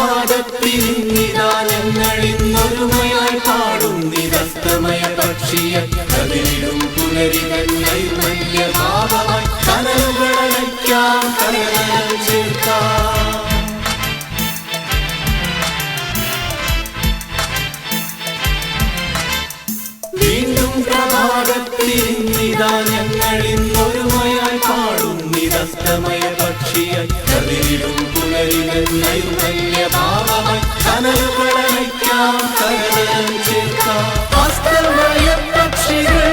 പ്രഭാതത്തിനിന്നിതാ ഞങ്ങളിന്നൊരുമയായി പാടുന്നിതസ്തമയ പക്ഷിയ കതിരിടും പുലരിതൻ നൈർമല്യഭാവമായി കനലുകളടയ്ക്കാം കരകലം ചേർക്കാം. വീണ്ടും പ്രഭാതത്തിനിന്നിതാ ഞങ്ങളിന്നൊരുമയായി പാടുന്നിതസ്തമയ പക്ഷിയ കതിരിടും പുലരിതൻ നൈർമല്യഭാവമായി കനലുകളടയ്ക്കാം കരകലം ചേർക്കാം. അസ്തമയ പക്ഷികൾ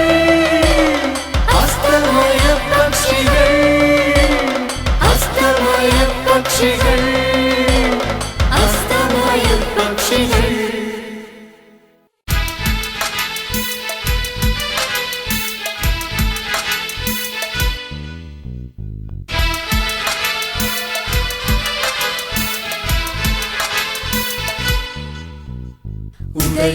അസ്തമയ പക്ഷികൾ അസ്തമയ പക്ഷികൾ അസ്തമയ പക്ഷികൾ.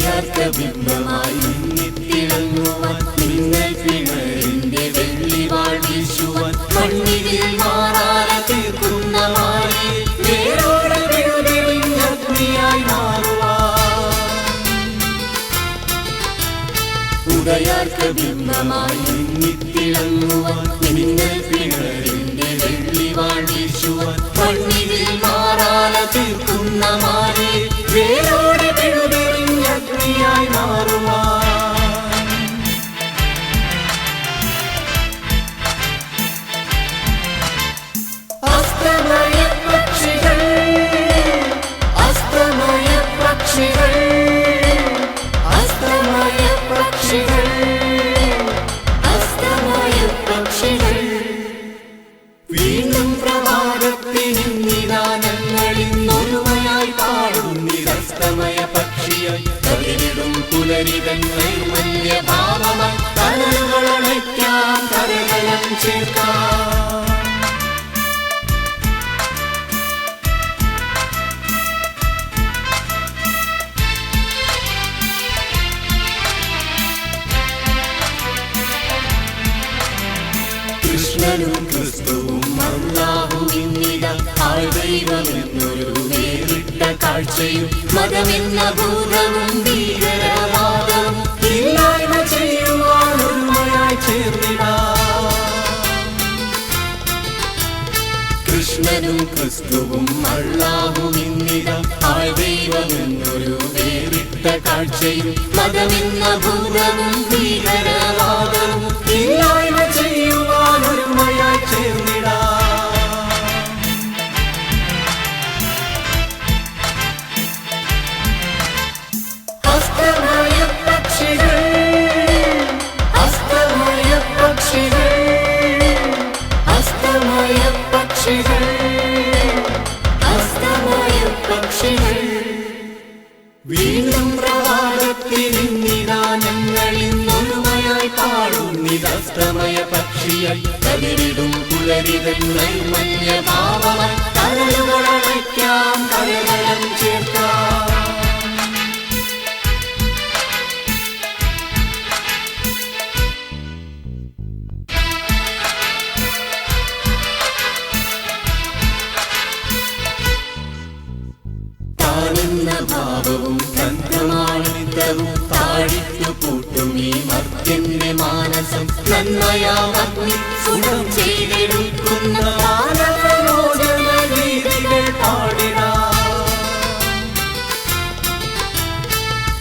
ഉദയാർക്കബിംബമായി മിന്നിത്തിളങ്ങുവാൻ മിന്നൽ പിണരിന്റെ വെള്ളിവാൾ വീശുവാൻ മണ്ണിതിൽ മാറാല തീർക്കുന്ന മാറി വേരോടെ വിഴുതെളിഞ്ഞഗ്നിയായി മാറുവാൻ. ഉദയാർക്കബിംബമായി മിന്നിത്തിളങ്ങുവാൻ മിന്നൽ പിണരിന്റെ വെള്ളിവാൾ വീശുവാൻ മണ്ണിതിൽ മാറാല തീർക്കുന്ന മാറി വേരോടെ വിഴുതെളിഞ്ഞഗ്നിയായി മാറുവാൻ. അസ്തമയ പക്ഷികൾ അസ്തമയ പക്ഷികൾ അസ്തമയ പക്ഷികൾ അസ്തമയ പക്ഷികൾ. വീണ്ടും പ്രഭാതത്തിനിന്നിതാ ഞങ്ങളിന്നൊരുമയായി പാടുന്നിതസ്തമയ പക്ഷിയ കതിരിടും പുലരിതൻ നൈർമല്യഭാവമായി കനലുകളടയ്ക്കാം കരകലം ചേർക്കാം. കൃഷ്ണനും ക്രിസ്തുവും അല്ലാഹുവിന്നിതാ ആൾദൈവമെന്നൊരു വേറിട്ട കാഴ്ചയും മതമെന്ന ഭൂതവും ഭീകരവാദവും ഇല്ലായ്മ ചെയ്യുവാൻ ഒരുമയായി ചേർന്നിടാം. കൃഷ്ണനും ക്രിസ്തുവും അല്ലാഹുവിന്നിതാ ആൾദൈവമെന്നൊരു വേറിട്ട കാഴ്ചയും മതമെന്ന ഭൂതവും ഭീകരവാദവും ഇല്ലായ്മ ചെയ്യുവാൻ ഒരുമയായി ചേർന്നിടാം. അസ്തമയ പക്ഷികൾ അസ്തമയ പക്ഷികൾ അസ്തമയ പക്ഷികൾ അസ്തമയ പക്ഷികൾ. വീണ്ടും പ്രഭാതത്തിനിന്നിതാ ഞങ്ങളിന്നൊരുമയായി പാടുന്നിതസ്തമയ പക്ഷിയ കതിരിടും പുലരിതൻ നൈർമല്യഭാവമായി കനലുകളടയ്ക്കാം കരകലം ചേർക്കാം. താനെന്ന ഭാവവും തന്ത്രമാണിതവും താഴിട്ടു പൂട്ടും ഈ മർത്യന്റെ മാനസം നന്മയാമഗ്നി സുഖം ചെയ്തെടുക്കുന്ന മാനവമോചന ഗീതികൾ പാടിടാം.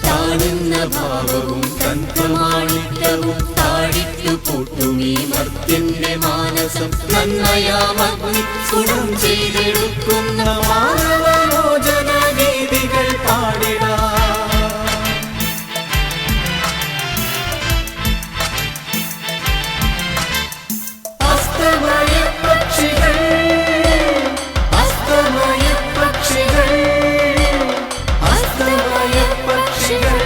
താനെന്ന ഭാവവും തന്ത്രമാണിതവും താഴിട്ടു പൂട്ടും ഈ മർത്യന്റെ മാനസം നന്മയാമഗ്നി സുഖം ചെയ്തെടുക്കുന്ന മാനവമോചന ഗീതികൾ പാടിടാം. അസ്തമയ പക്ഷികൾ അസ്തമയ പക്ഷികൾ അസ്തമയ പക്ഷികൾ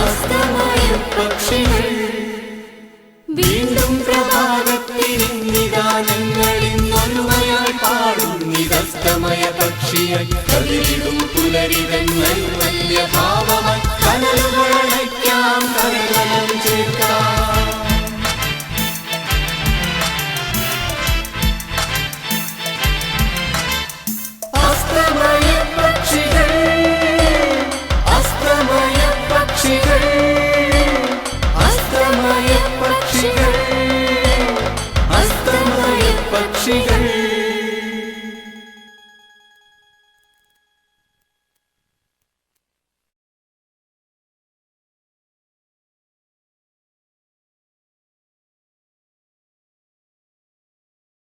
അസ്തമയ പക്ഷികൾ. വീണ്ടും പ്രഭാതത്തിനിന്നിതാ ഞങ്ങളിന്നൊരുമയായി പാടുന്നിതസ്തമയ പക്ഷിയ കതിരിടും പുലരിതൻ നൈർമല്യഭാവമായി കനലുകൾ